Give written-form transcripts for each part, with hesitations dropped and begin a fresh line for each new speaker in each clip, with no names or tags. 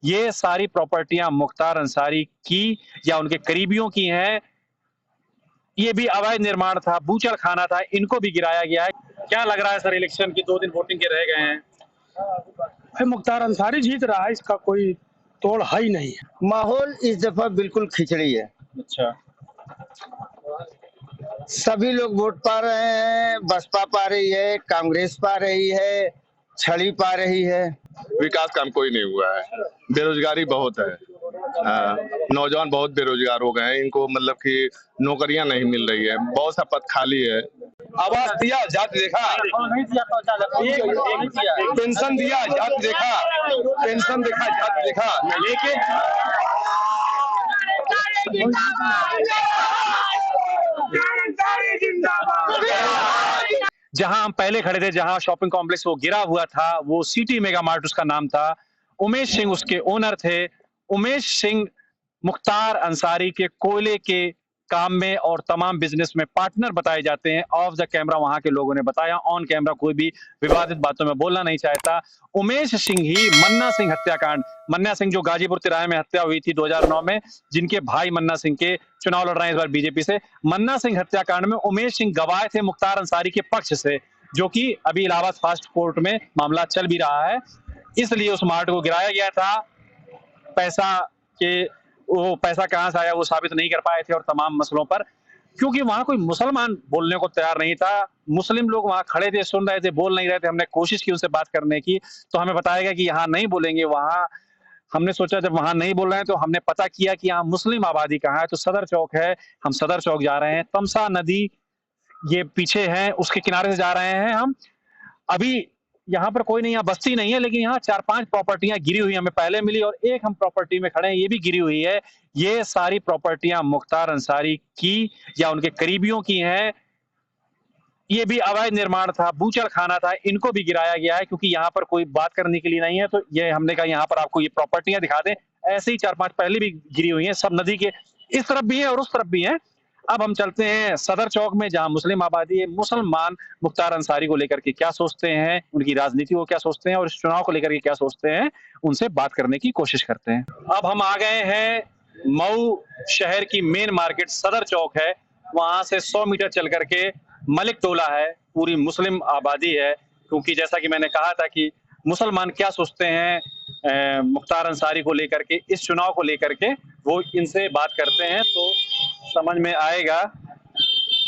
ये सारी प्रॉपर्टियां मुख्तार अंसारी की या उनके करीबियों की हैं। ये भी अवैध निर्माण था, बूचड़ खाना था, इनको भी गिराया गया है। क्या लग रहा है सर, इलेक्शन की 2 दिन वोटिंग के रह गए हैं?
भाई मुख्तार अंसारी जीत रहा है, इसका कोई तोड़ है ही नहीं।
माहौल इस दफा बिल्कुल खिचड़ी है।
अच्छा,
सभी लोग वोट पा रहे हैं, बसपा पा रही है, कांग्रेस पा रही है, छड़ी पा रही है।
विकास काम कोई नहीं हुआ है, बेरोजगारी बहुत है। नौजवान बहुत बेरोजगार हो गए हैं, इनको मतलब कि नौकरियां नहीं मिल रही है, बहुत सा पद खाली है। आवास दिया, जाति देखा, पेंशन दिया, जाति देखा, पेंशन देखा, जाति देखा, लेकिन
जहां हम पहले खड़े थे, जहां शॉपिंग कॉम्प्लेक्स वो गिरा हुआ था, वो सिटी मेगा मार्ट उसका नाम था। उमेश सिंह उसके ओनर थे। उमेश सिंह मुख्तार अंसारी के कोयले के काम में और तमाम बिजनेस में पार्टनर बताए जाते हैं। ऑफ द कैमरा वहां के लोगों ने बताया, ऑन कैमरा कोई भी विवादित बातों में बोलना नहीं चाहता। उमेश सिंह ही मन्ना सिंह हत्याकांड, मन्ना सिंह जो गाजीपुर तिराहे में हत्या हुई थी 2009 में, जिनके भाई मन्ना सिंह के चुनाव लड़ रहे हैं इस बार बीजेपी से, मन्ना सिंह हत्याकांड में उमेश सिंह गवाह थे मुख्तार अंसारी के पक्ष से, जो कि अभी इलाहाबाद फास्ट कोर्ट में मामला चल भी रहा है। इसलिए उस मार्ट को गिराया गया था। पैसा के वो पैसा कहां से आया वो साबित नहीं कर पाए थे और तमाम मसलों पर, क्योंकि वहां कोई मुसलमान बोलने को तैयार नहीं था। मुस्लिम लोग वहां खड़े थे, सुन रहे थे, बोल नहीं रहे थे। हमने कोशिश की उनसे बात करने की, तो हमें बताया गया कि यहाँ नहीं बोलेंगे। वहां हमने सोचा जब वहां नहीं बोल रहे हैं तो हमने पता किया कि यहाँ मुस्लिम आबादी कहाँ है, तो सदर चौक है। हम सदर चौक जा रहे हैं, तमसा नदी ये पीछे है, उसके किनारे से जा रहे हैं हम। अभी यहाँ पर कोई नहीं, यहाँ बस्ती नहीं है, लेकिन यहाँ 4-5 प्रॉपर्टियां गिरी हुई हमें पहले मिली और एक हम प्रॉपर्टी में खड़े हैं, ये भी गिरी हुई है। ये सारी प्रॉपर्टियां मुख्तार अंसारी की या उनके करीबियों की हैं। ये भी अवैध निर्माण था, बूचड़ खाना था, इनको भी गिराया गया है, क्योंकि यहाँ पर कोई बात करने के लिए नहीं है। तो ये हमने कहा यहाँ पर आपको ये प्रॉपर्टियां दिखा दें। ऐसे ही 4-5 पहले भी गिरी हुई हैं, सब नदी के इस तरफ भी है और उस तरफ भी है। अब हम चलते हैं सदर चौक में, जहां मुस्लिम आबादी है। मुसलमान मुख्तार अंसारी को लेकर के क्या सोचते हैं, उनकी राजनीति को क्या सोचते हैं और इस चुनाव को लेकर के क्या सोचते हैं, उनसे बात करने की कोशिश करते हैं। अब हम आ गए हैं मऊ शहर की मेन मार्केट, सदर चौक है। वहां से 100 मीटर चल करके मलिक टोला है, पूरी मुस्लिम आबादी है। क्योंकि जैसा कि मैंने कहा था कि मुसलमान क्या सोचते हैं मुख्तार अंसारी को लेकर के, इस चुनाव को लेकर के, वो इनसे बात करते हैं तो समझ में आएगा।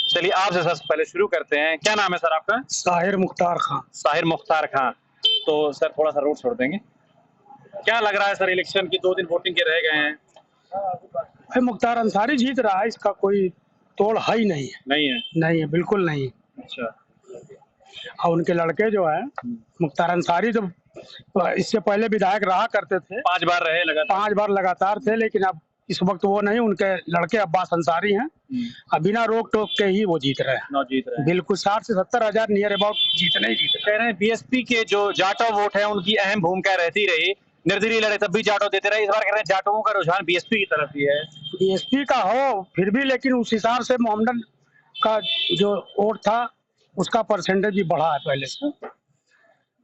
चलिए आपसे सबसे पहले शुरू करते हैं। क्या नाम है सर आपका?
साहिर मुख्तार खान।
साहिर मुख्तार खान। तो सर थोड़ा सा रोड छोड़ देंगे। क्या लग रहा है सर, इलेक्शन की 2 दिन वोटिंग के रह गए हैं?
भाई मुख्तार अंसारी जीत रहा है, इसका कोई तोड़ है ही नहीं।
नहीं है?
नहीं है, बिल्कुल नहीं।
अच्छा।
और उनके लड़के जो है मुख्तार अंसारी, तो इससे पहले विधायक रहा करते थे,
5 बार रहे लगातार।
5 बार लगातार थे, लेकिन अब इस वक्त वो नहीं, उनके लड़के अब्बास अंसारी हैं। अब बिना रोक टोक के ही वो जीत रहे हैं।
जीत रहे हैं
बिल्कुल 60 से 70 हजार नियर अबाउट जीतने ही जीत
कह रहे हैं। बीएसपी के जो जाटव वोट है उनकी अहम भूमिका रहती रही, निर्दलीय लड़े तब भी जाटव देते रहे। इस बार कह रहे हैं जाटवों का रुझान बीएसपी की तरफ ही है।
बीएसपी का हो फिर भी, लेकिन उस हिसाब से मोहम्मदन का जो वोट था उसका परसेंटेज भी बढ़ा है पहले से।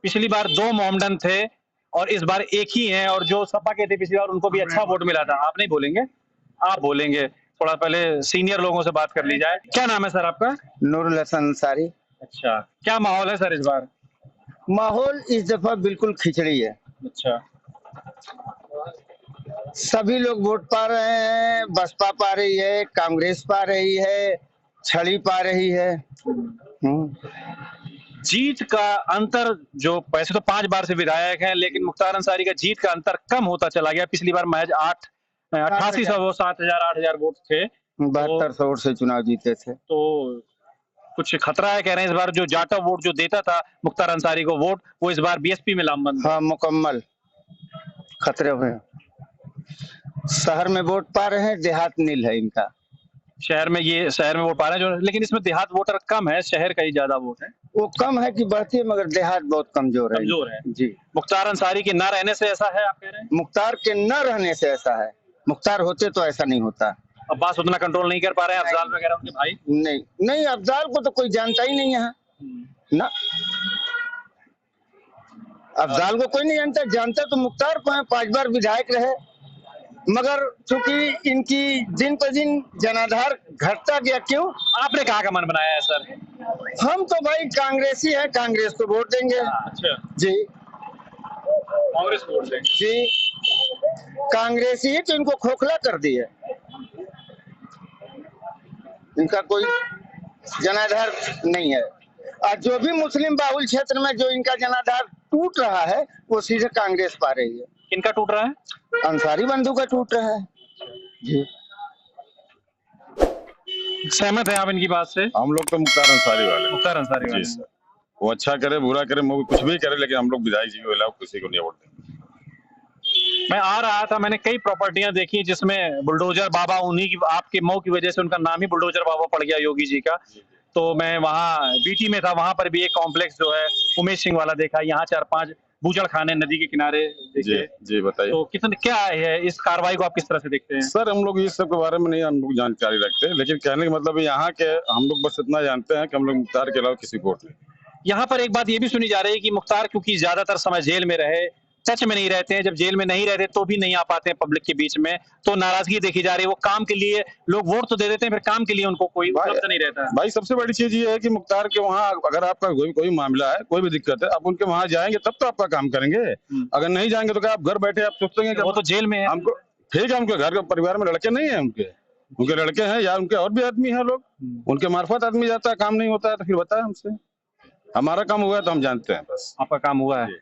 पिछली बार 2 मोहम्मदन थे और इस बार एक ही है, और जो सपा के थे पिछली बार उनको भी अच्छा वोट मिला था। आप नहीं बोलेंगे? आप बोलेंगे। थोड़ा पहले सीनियर लोगों से बात कर ली जाए। क्या नाम है सर आपका?
नूरुल हसन अंसारी।
अच्छा, क्या माहौल है सर इस बार?
माहौल इस दफा बिल्कुल खिचड़ी है।
अच्छा,
सभी लोग वोट पा रहे हैं, बसपा पा रही है, कांग्रेस पा रही है, छड़ी पा रही है।
जीत का अंतर, जो वैसे तो 5 बार से विधायक हैं, लेकिन मुख्तार अंसारी का जीत का अंतर कम होता चला गया। पिछली बार महज 8800 7000 8000 वोट थे,
7200 वोट से चुनाव जीते थे।
तो कुछ खतरा है कह रहे हैं इस बार। जो जाटव वोट जो देता था मुख्तार अंसारी को वोट, वो इस बार बीएसपी में लामबंद।
हाँ, मुकम्मल खतरे में। शहर में वोट पा रहे हैं, देहात नील है इनका।
शहर में वोट पा रहे हैं जो, लेकिन इसमें देहात वोटर कम है, शहर का ही ज्यादा वोट है।
वो कम है कि बढ़ती है, मगर देहात बहुत कमजोर है जी।
मुख्तार अंसारी के न रहने से ऐसा है, आप कह रहे हैं?
मुख्तार के न रहने से ऐसा है। मुख्तार होते तो ऐसा नहीं होता।
अब्बास उतना कंट्रोल नहीं कर पा रहे हैं, अफजाल वगैरह उनके भाई?
नहीं, अफजाल को तो कोई जानता ही नहीं है ना। अफजाल को कोई नहीं जानता, जानता तो मुख्तार को है, 5 बार विधायक रहे, मगर चूंकि इनकी दिन पर दिन जनाधार घटता गया। क्यों?
आपने कहाँ का मन बनाया है सर?
हम तो भाई कांग्रेसी है, कांग्रेस को वोट देंगे।
अच्छा,
जी
कांग्रेस वोट देंगे।
जी, कांग्रेसी ही तो इनको खोखला कर दी है, इनका कोई जनाधार नहीं है। और जो भी मुस्लिम बाहुल क्षेत्र में जो इनका जनाधार टूट रहा है वो सीधे कांग्रेस पा रही है।
किनका टूट रहा है?
अंसारी बंधु का टूट रहा है जी।
सहमत है आप इनकी बात से?
हम लोग तो मुख्तार अंसारी वाले।
मुख्तार अंसारी
जी
वाले।
सर, वो अच्छा करे बुरा करे वो कुछ भी करे, लेकिन हम लोग विधायक जी के अलावा किसी को नहीं वोट देंगे।
मैं आ रहा था, मैंने कई प्रॉपर्टियां देखी जिसमें बुलडोजर बाबा, उन्हीं की, आपके मऊ की वजह से उनका नाम ही बुलडोजर बाबा पड़ गया योगी जी का। तो मैं वहाँ बीटी में था, वहां पर भी एक कॉम्प्लेक्स जो है उमेश सिंह वाला देखा, यहाँ 4-5 बूचड़ खाने नदी के किनारे
जी
देखे।
जी बताइए।
तो कितने क्या है इस कार्रवाई को आप किस तरह से देखते हैं?
सर हम लोग इस सब के बारे में नहीं हम लोग जानकारी रखते, लेकिन कहने का मतलब यहाँ के हम लोग बस इतना जानते हैं कि हम लोग मुख्तार के अलावा किसी को वोट नहीं।
यहाँ पर एक बात ये भी सुनी जा रही है कि मुख्तार क्योंकि ज्यादातर समय जेल में रहे, टच में नहीं रहते हैं, जब जेल में नहीं रहते तो भी नहीं आ पाते हैं पब्लिक के बीच में, तो नाराजगी देखी जा रही है। वो काम के लिए लोग वोट तो दे देते हैं, फिर काम के लिए उनको कोई उपलब्ध नहीं रहता है।
भाई सबसे बड़ी चीज ये है कि मुख्तार के वहाँ अगर आपका कोई मामला है, कोई भी दिक्कत है, आप उनके वहाँ जाएंगे तब तो आपका काम करेंगे। अगर नहीं जाएंगे तो क्या आप घर बैठे आप सोचते हैं कि
वो तो जेल में है।
हमको ठीक है, उनके घर के परिवार में लड़के नहीं है, उनके लड़के हैं या उनके और भी आदमी है लोग, उनके मार्फत आदमी जाता है, काम नहीं होता है तो फिर बताए हमसे। हमारा काम हुआ है तो हम जानते हैं बस।
आपका काम हुआ है।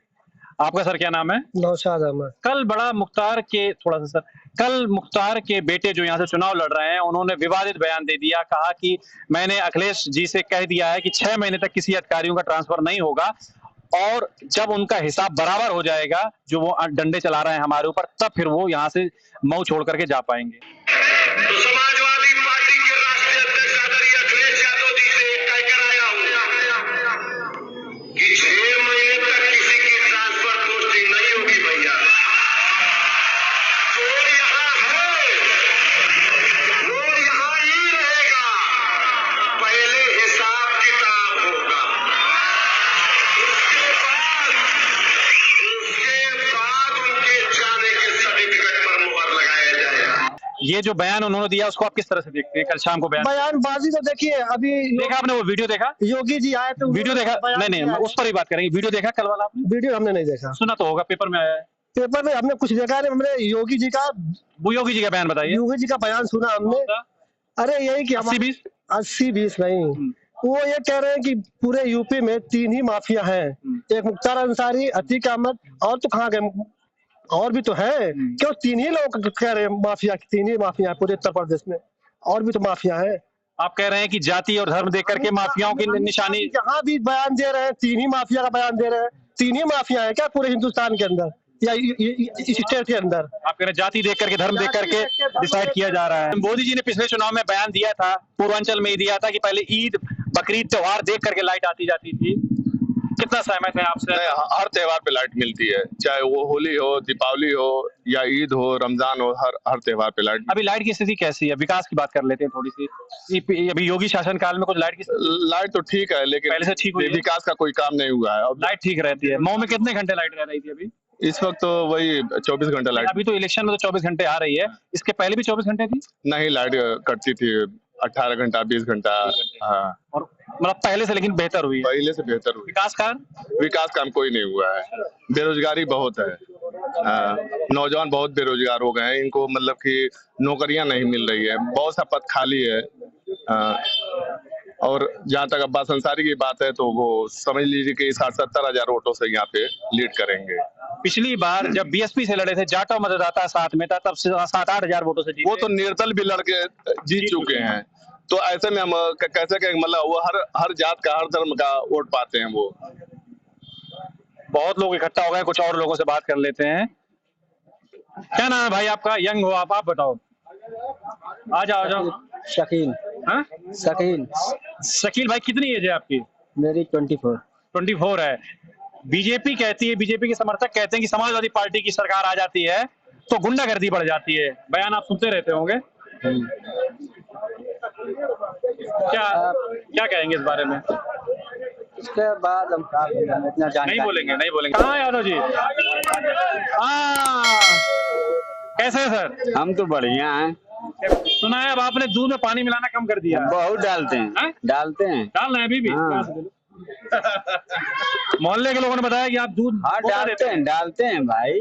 आपका सर क्या नाम है?
नौशाद अहमद।
कल बड़ा मुख्तार के थोड़ा सा सर, कल मुख्तार के बेटे जो यहाँ से चुनाव लड़ रहे हैं उन्होंने विवादित बयान दे दिया, कहा कि मैंने अखिलेश जी से कह दिया है कि 6 महीने तक किसी अधिकारियों का ट्रांसफर नहीं होगा और जब उनका हिसाब बराबर हो जाएगा जो वो डंडे चला रहे हैं हमारे ऊपर, तब फिर वो यहाँ से मऊ छोड़ करके जा पाएंगे।
तो समाजवादी पार्टी के राष्ट्रीय अध्यक्ष आदरणीय अखिलेश यादव जी से कहकर आया हूं कि 6 महीने तक किसी की ट्रांसफर पोस्टिंग नहीं होगी भैया। जो यहाँ है वो यहाँ ही रहेगा, पहले हिसाब किताब होगा, उसके बाद उनके जाने के सर्टिफिकेट पर मुहर लगाया जाएगा।
ये जो बयान उन्होंने दिया उसको आप किस तरह से देखते हैं? कल शाम को
बयानबाजी तो देखिए, अभी
देखा आपने वो वीडियो देखा?
योगी जी आए तो
वीडियो देखा? नहीं, उस पर ही बात करेंगे। वीडियो देखा कल वाला आपने?
वीडियो हमने नहीं देखा,
सुना तो होगा, पेपर में आया है।
पेपर में हमने कुछ देखा नहीं, हमने योगी जी का
बयान बताइए।
योगी जी का बयान सुना हमने। अरे यही कि 80-20 नहीं, वो ये कह रहे हैं कि पूरे यूपी में 3 ही माफिया हैं, एक मुख्तार अंसारी, अतीक अहमद, और तो कहाँ गए, और भी तो है। क्यों 3 ही लोग कह रहे हैं माफिया, 3 ही माफिया है पूरे उत्तर प्रदेश में, और भी तो माफिया है।
आप कह रहे हैं कि जाति और धर्म देख करके माफियाओं की निशानी,
जहाँ भी बयान दे रहे हैं 3 ही माफिया का बयान दे रहे हैं। 3 ही माफिया है क्या पूरे हिंदुस्तान के अंदर या इस स्टेट के अंदर?
आप कह रहे हैं जाति देख करके, धर्म देख करके डिसाइड किया जा रहा है। मोदी जी ने पिछले चुनाव में बयान दिया था, पूर्वांचल में ही दिया था कि पहले ईद बकरीद त्योहार देख करके लाइट आती जाती थी। कितना सहमत है आपसे?
हर त्योहार पे लाइट मिलती है, चाहे वो होली हो, दीपावली हो या ईद हो, रमजान हो, हर त्योहार पे लाइट।
अभी लाइट की स्थिति कैसी है? विकास की बात कर लेते हैं थोड़ी सी। अभी योगी शासन काल में कुछ
लाइट तो ठीक है, लेकिन
पहले से ठीक हुई है?
विकास का कोई काम नहीं हुआ है। अब
लाइट ठीक रहती है। मऊ में कितने घंटे लाइट रह रही थी अभी?
इस वक्त तो वही 24 घंटा लाइट।
अभी तो इलेक्शन में तो 24 घंटे आ रही है, इसके पहले भी 24 घंटे थी?
नहीं, लाइट कटती थी 18 घंटा 20 घंटा। हाँ,
और मतलब पहले से लेकिन बेहतर हुई है?
पहले से बेहतर हुई। विकास काम कोई नहीं हुआ है, बेरोजगारी बहुत है। नौजवान बहुत बेरोजगार हो गए हैं, इनको मतलब कि नौकरियां नहीं मिल रही है, बहुत सा पद खाली है। और जहाँ तक अब्बास अंसारी की बात है तो वो समझ लीजिए कि 60-70 हजार वोटों से यहाँ पे लीड करेंगे।
पिछली बार जब बीएसपी से लड़े थे, जाटो मतदाता साथ में था, तब 7-8 हजार वोटों से जीते।
वो तो निर्दल भी लड़के जीत चुके हैं, तो ऐसे में हम कैसे कहेंगे, मतलब वो हर जात का, हर धर्म का वोट पाते हैं। वो
बहुत लोग इकट्ठा हो गए, कुछ और लोगों से बात कर लेते हैं। क्या नाम है भाई आपका? यंग हो आप बताओ। आ जाओ।
शकील।
हाँ? शकील भाई, कितनी एज है आपकी?
मेरी
24 है। बीजेपी कहती है, बीजेपी के समर्थक कहते हैं कि समाजवादी पार्टी की सरकार आ जाती है तो गुंडागर्दी बढ़ जाती है। बयान आप सुनते रहते होंगे, क्या कहेंगे इस बारे में?
उसके बाद हम इतना
नहीं बोलेंगे, नहीं बोलेंगे। कहाँ यादव जी? हाँ, कैसे है सर?
हम तो बढ़िया हैं।
सुना है अब आपने दूध में पानी मिलाना कम कर दिया।
बहुत डालते हैं,
हैं?
डालते हैं।
डाल रहे हैं अभी भी?
हाँ।
मोहल्ले के लोगों ने बताया कि आप दूध
हाँ डालते हैं भाई।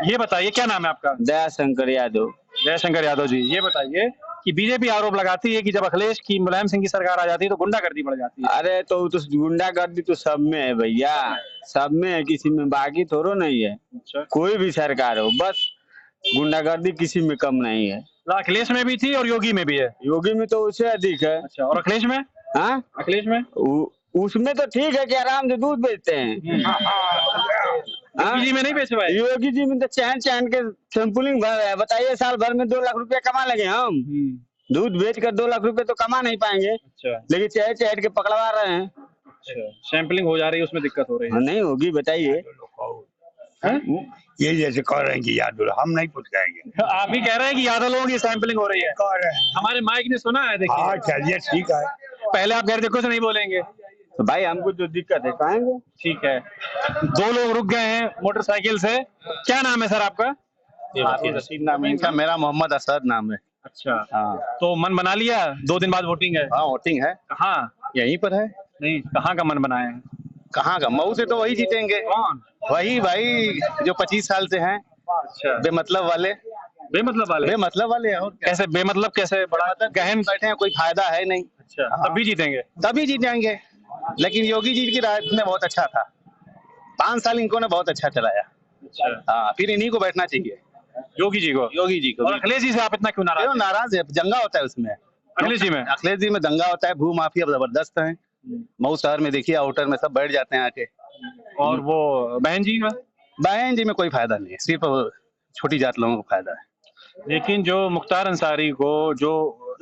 ये बताइए क्या नाम है आपका?
दयाशंकर यादव।
जयशंकर यादव जी, ये बताइए कि बीजेपी आरोप लगाती है कि जब अखिलेश की मुलायम सिंह की सरकार आ जाती है तो गुंडागर्दी बढ़ जाती है।
अरे तो गुंडागर्दी तो सब में है भैया, सब में है, किसी में बाकी थोड़ो नहीं है।
अच्छा।
कोई भी सरकार हो, बस गुंडागर्दी किसी में कम नहीं है।
अखिलेश में भी थी और योगी में भी है।
योगी में तो उससे अधिक है।
अच्छा, और अखिलेश में?
हाँ,
अखिलेश में
उसमें तो ठीक है कि आराम से दूध बेचते हैं।
योगी जी में नहीं बेचे भाई?
योगी जी में तो चैन चैन के सैंपलिंग भर है। बताइए, साल भर में 2 लाख रुपया कमा लगे हम। दूध बेच कर 2 लाख रुपए तो कमा नहीं पाएंगे।
अच्छा।
लेकिन चहर चहर के पकड़वा रहे हैं।
अच्छा, सैंपलिंग हो जा रही है, उसमें दिक्कत हो रही है।
नहीं होगी, बताइए।
ये जैसे कह रहे हैं कि यादव, हम नहीं पूछ जाएंगे।
आप ही कह रहे हैं कि यादव लोगों की सैंपलिंग हो रही है।
कह रहे हैं।
हमारे माइक ने सुना है, देखिए।
हाँ चलिए ठीक है।
पहले आप गैर देखो से नहीं बोलेंगे
तो भाई हमको जो दिक्कत है कहेंगे।
ठीक है। 2 लोग रुक गए हैं मोटरसाइकिल से। क्या नाम है सर आपका?
रशीद नाम है इनका, मेरा मोहम्मद असद नाम है।
अच्छा।
हाँ।
तो मन बना लिया? 2 दिन बाद वोटिंग है।
हाँ वोटिंग है।
कहाँ?
यहीं पर है।
नहीं, कहाँ का मन बनाए हैं?
कहाँ का? मऊ से तो वही जीतेंगे।
कौन?
वही भाई जो 25 साल से हैं।
अच्छा।
बेमतलब वाले।
बेमतलब वाले?
बेमतलब वाले हैं। और क्या?
कैसे बेमतलब? कैसे? बड़ा गहन
बैठे हैं, कोई फायदा है नहीं।
अच्छा, तब भी जीतेंगे?
तभी जीत जाएंगे। लेकिन योगी जी की राज में बहुत अच्छा था। 5 साल इनको ने बहुत अच्छा चलाया।
अच्छा।
हाँ, फिर इन्हीं को बैठना चाहिए।
योगी जी को?
योगी जी को।
और अखिलेश जी से आप इतना क्यों नाराज
क्यों
हैं?
नाराज है? दंगा होता है उसमें।
अखिलेश जी में?
अखिलेश जी में दंगा होता है। भू माफिया जबरदस्त है। मऊ शहर में देखिए, आउटर में सब बैठ जाते हैं आके।
और वो बहन जी का?
बहन जी में कोई फायदा नहीं है, सिर्फ छोटी जात लोगों को फायदा है।
लेकिन जो मुख्तार अंसारी को, जो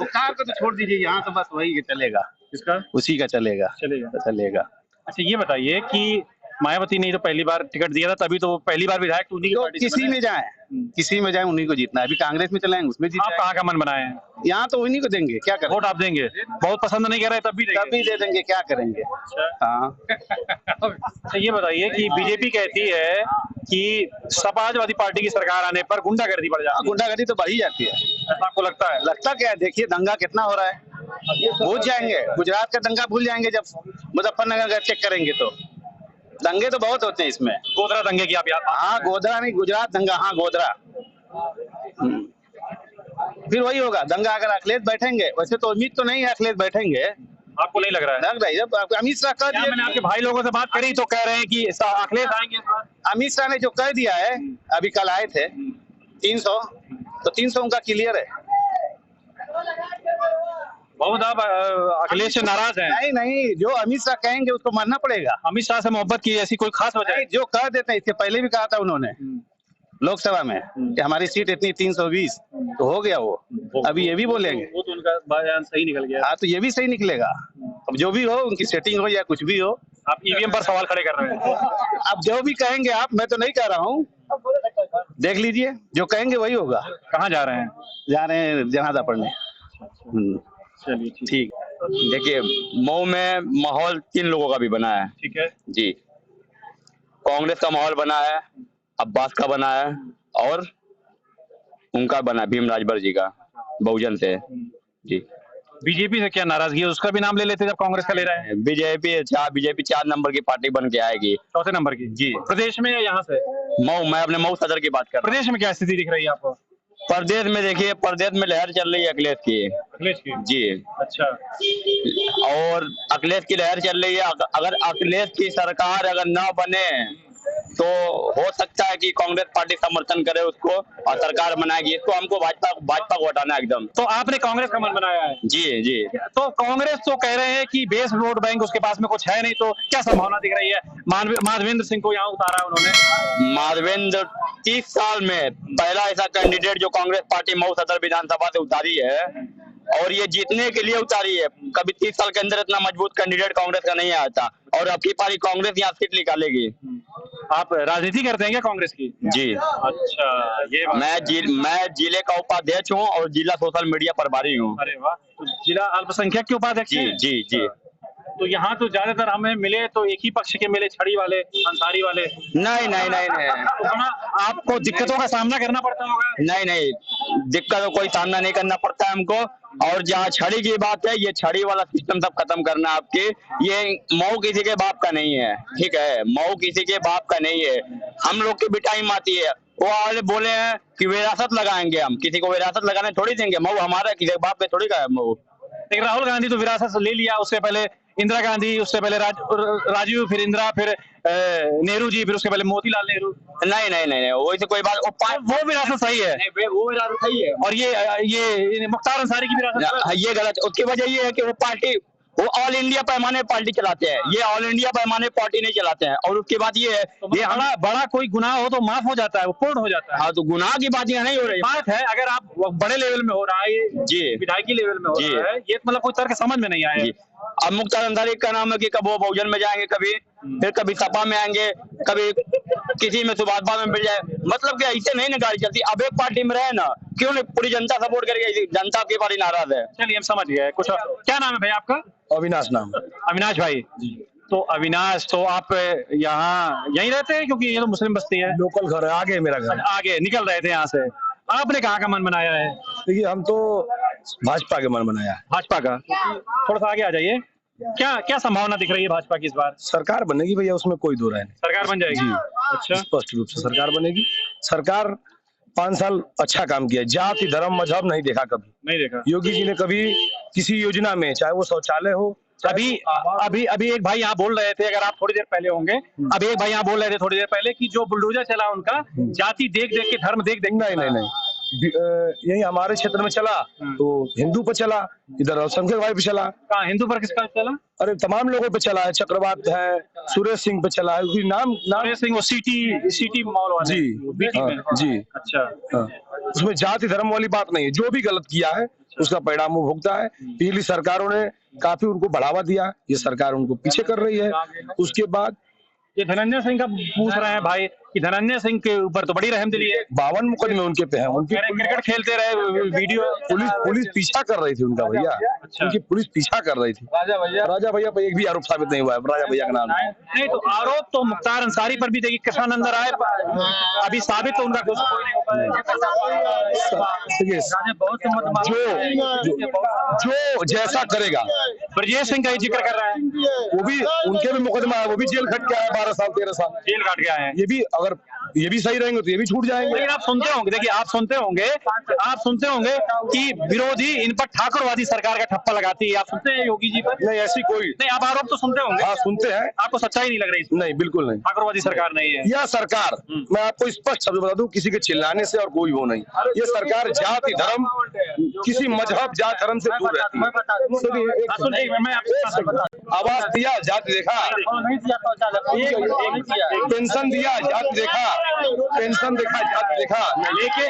मुख्तार को तो छोड़ दीजिए, यहाँ तो बस वही चलेगा।
किसका?
उसी का चलेगा। चलेगा।
अच्छा, ये बताइए कि मायावती ने तो पहली बार टिकट दिया था, तभी तो वो पहली बार विधायक तो उन्हीं की
तो
पार्टी से
किसी
बने।
में जाए, किसी में जाए उन्हीं को जीतना है। अभी कांग्रेस में चलाएंगे, उसमें जीत
आप
जाएंगे।
कहाँ का मन बनाए हैं?
यहाँ तो उन्हीं को देंगे, क्या करें?
वोट आप देंगे? बहुत पसंद नहीं कर रहे तब भी देंगे?
तभी दे देंगे, क्या करेंगे। हाँ।
अच्छा, ये बताइए कि बीजेपी कहती है कि समाजवादी पार्टी की सरकार आने पर गुंडागर्दी बढ़ जाती है।
गुंडागर्दी तो बढ़ ही जाती है।
ऐसा आपको लगता है?
लगता क्या है? देखिए दंगा कितना हो रहा है। भूल जाएंगे, गुजरात का दंगा भूल जाएंगे जब मुजफ्फरनगर का चेक करेंगे तो। दंगे तो बहुत होते हैं इसमें।
गोधरा दंगे की आप याद?
हाँ, गोधरा नहीं, गुजरात दंगा। हाँ, गोधरा। फिर वही होगा दंगा अगर अखिलेश बैठेंगे। वैसे तो उम्मीद तो नहीं है अखिलेश बैठेंगे।
आपको नहीं लग रहा है?
लग रहा है। जब अमित शाह कह
क्या
दिया,
मैंने आपके भाई लोगों से बात करी तो कह रहे हैं कि अखिलेश आएंगे।
अमित शाह ने जो कह दिया है, अभी कल आए थे 300, तो 300 उनका क्लियर है।
बहुत आप अखिलेश से नाराज हैं?
नहीं नहीं, जो अमित शाह कहेंगे उसको मानना पड़ेगा।
अमित शाह से मोहब्बत की ऐसी कोई खास वजह है?
नहीं, जो कह देते हैं, इससे पहले भी कहा था उन्होंने लोकसभा में कि हमारी सीट इतनी 320, तो हो गया वो। अभी ये भी बोलेंगे।
वो तो उनका बयान सही निकल गया।
हाँ, तो ये भी सही निकलेगा। अब जो भी हो, उनकी सेटिंग हो या कुछ भी हो।
आप ईवीएम पर सवाल खड़े कर रहे हैं?
अब जो भी कहेंगे आप, मैं तो नहीं कह रहा हूँ, देख लीजिए, जो कहेंगे वही होगा।
कहाँ जा रहे हैं?
जा रहे हैं जनाजा पढ़ने।
चलिए
ठीक।
देखिए, मऊ में माहौल 3 लोगों का भी बना है।
ठीक है
जी, कांग्रेस का माहौल बना है, अब्बास का बना है, और उनका बना भीम राजभर जी का, बहुजन से। जी।
बीजेपी से क्या नाराजगी है? उसका भी नाम ले लेते जब कांग्रेस का ले रहे हैं।
बीजेपी 4 नंबर की पार्टी बन के आएगी।
चौथे नंबर की?
जी।
प्रदेश में या यहाँ से?
मऊ, मैं अपने मऊ सदर की बात कर रहा
प्रदेश में क्या स्थिति दिख रही है आपको?
हूँ। प्रदेश में देखिए, प्रदेश में लहर चल रही है अखिलेश की।
अखिलेश की?
जी।
अच्छा।
और अखिलेश की लहर चल रही है। अगर अखिलेश की सरकार अगर ना बने तो हो सकता है कि कांग्रेस पार्टी समर्थन करे उसको और सरकार बनाएगी। इसको हमको भाजपा को हटाना है एकदम।
तो आपने कांग्रेस का मन बनाया है?
जी जी।
तो कांग्रेस तो कह रहे हैं कि बेस वोट बैंक उसके पास में कुछ है नहीं, तो क्या संभावना दिख रही है? माधवेंद्र सिंह को यहाँ उतारा है उन्होंने।
माधवेंद्र 30 साल में पहला ऐसा कैंडिडेट जो कांग्रेस पार्टी मऊ सदर विधानसभा से उतारी है, और ये जीतने के लिए उतारी है। कभी 30 साल के अंदर इतना मजबूत कैंडिडेट कांग्रेस का नहीं आया था, और अब की पारी कांग्रेस यहाँ सीट निकालेगी।
आप राजनीति करते हैं क्या कांग्रेस की?
जी।
अच्छा, ये
मैं जिले का उपाध्यक्ष हूँ और जिला सोशल मीडिया प्रभारी हूँ।
अरे वाह, तो जिला अल्पसंख्यक के उपाध्यक्ष
जी
हैं?
जी जी।
तो यहाँ तो ज्यादातर हमें मिले तो एक ही पक्ष के मिले, छड़ी वाले, अंसारी वाले।
नहीं नहीं नहीं नहीं
तो बड़ा आपको दिक्कतों का सामना करना पड़ता होगा।
नहीं नहीं, दिक्कत का कोई सामना नहीं करना पड़ता है हमको। और जहाँ छड़ी की बात है, ये छड़ी वाला सिस्टम सब खत्म करना है आपके। ये मऊ किसी के बाप का नहीं है, ठीक है, मऊ किसी के बाप का नहीं है। हम लोग की भी टाइम आती है, वो वाले बोले हैं कि विरासत लगाएंगे, हम किसी को विरासत लगाने थोड़ी देंगे। मऊ हमारा किसी के बाप पे थोड़ी का है मऊ।
लेकिन राहुल गांधी तो विरासत ले लिया, उससे पहले इंदिरा गांधी, उससे पहले राजीव, फिर इंदिरा, फिर नेहरू जी, फिर उसके पहले मोतीलाल नेहरू।
नहीं नहीं नहीं, वैसे कोई बात,
वो विरासत सही है।
नहीं, वो विरासत सही है।
और ये मुख्तार अंसारी की विरासत
ये गलत है। उसकी वजह ये है कि वो पार्टी, वो ऑल इंडिया पैमाने पार्टी चलाते हैं, ये ऑल इंडिया पैमाने पार्टी नहीं चलाते हैं। और उसके बाद ये है, ये
बड़ा कोई गुनाह हो तो माफ हो जाता है, वो पूर्ण हो जाता है।
हाँ, तो गुनाह की बात यहाँ नहीं हो रही
बात है अगर आप बड़े लेवल में हो रहा है,
जी,
विधायकी लेवल में हो रहा है, ये मतलब कोई तर्क समझ में नहीं आया।
अब मुख्तार अंसारी का नाम है कि कब वो बहुजन में जाएंगे, कभी फिर कभी सपा में आएंगे, कभी किसी में सुभाष में मिल जाए। मतलब क्या, इससे नहीं ना गाड़ी चलती। अब एक पार्टी में रहे ना, क्यों नहीं पूरी जनता सपोर्ट करेगी, जनता की पार्टी नाराज है।
चलिए हम समझ गए। कुछ क्या नाम है भाई आपका?
अविनाश नाम।
अविनाश भाई तो अविनाश, तो आप यहाँ यहीं रहते हैं क्योंकि ये तो मुस्लिम बस्ती है?
लोकल घर है, आगे मेरा घर।
आगे निकल रहे थे यहाँ से। आपने कहाँ का मन बनाया है?
देखिए हम तो भाजपा के मन बनाया है।
भाजपा का? थोड़ा सा आगे आ जाइए। क्या संभावना दिख रही है भाजपा की इस बार?
सरकार बनेगी भैया, उसमें कोई दो राय नहीं।
सरकार बन जाएगी? अच्छा,
स्पष्ट रूप से सरकार बनेगी। सरकार 5 साल अच्छा काम किया, जाति धर्म मजहब नहीं देखा कभी,
नहीं देखा।
योगी जी ने कभी किसी योजना में, चाहे वो शौचालय हो,
अभी एक भाई यहाँ बोल रहे थे, अगर आप थोड़ी देर पहले होंगे, अभी एक भाई यहाँ बोल रहे थे थोड़ी देर पहले कि जो बुलडोजर चला उनका जाति देख देख के, धर्म देख देख।
नहीं, यही हमारे क्षेत्र में चला तो हिंदू पर चला, इधर अल्पसंख्यक भाई पे चला।
कहाँ हिंदू पर किसका चला?
अरे तमाम लोगों पे चला है, चक्रवात है, सुरेश सिंह पे चला है, नाम
सुरेश सिंह, वो सिटी मॉल वाले।
जी।
अच्छा,
उसमें जाति धर्म वाली बात नहीं है, जो भी गलत किया है उसका परिणाम वो भुगता है। पिछली सरकारों ने काफी उनको बढ़ावा दिया, ये सरकार उनको पीछे कर रही है। उसके बाद
ये धनंजय सिंह का पूछ रहे हैं भाई कि धनंजय सिंह के ऊपर तो बड़ी रहमदिली है।
52 मुकदमे उनके पे हैं, उनके
क्रिकेट खेलते रहे, वीडियो
पुलिस पीछा कर रही थी उनका भैया।
अच्छा।
उनकी पुलिस पीछा कर रही थी। राजा भैया पर एक भी आरोप साबित नहीं हुआ है, राजा भैया का नाम
नहीं। तो आरोप तो मुख्तार अंसारी पर भी देखिए, कृष्णानंद राय अभी साबित तो उनका कुछ कोई नहीं हो पाया।
जो जैसा करेगा,
ब्रजेश सिंह का ही जिक्र कर रहा है,
वो भी उनके भी मुकदमा है, वो भी जेल खट के आया 12 साल 13 साल
जेल काट के आए हैं।
ये भी अगर ये भी सही रहेंगे तो ये भी छूट जाएंगे।
लेकिन आप सुनते होंगे, देखिए आप सुनते होंगे कि विरोधी इन पर ठाकुरवादी सरकार का ठप्पा लगाती है। आप सुनते हैं योगी जी पर?
नहीं, ऐसी कोई
नहीं, आप आरोप तो सुनते होंगे।
हाँ, सुनते हैं।
आपको सच्चाई नहीं लग रही?
नहीं, बिल्कुल नहीं,
ठाकुरवादी सरकार नहीं है
यह सरकार। मैं आपको स्पष्ट शब्द बता दूं, किसी के चिल्लाने से और कोई वो नहीं। ये सरकार जाति धर्म, किसी मजहब जात धर्म से दूर रहती है। आवास दिया, जाति देखा, पेंशन दिया, जाति देखा, पेंशन देखा, जाति देखा, लेकिन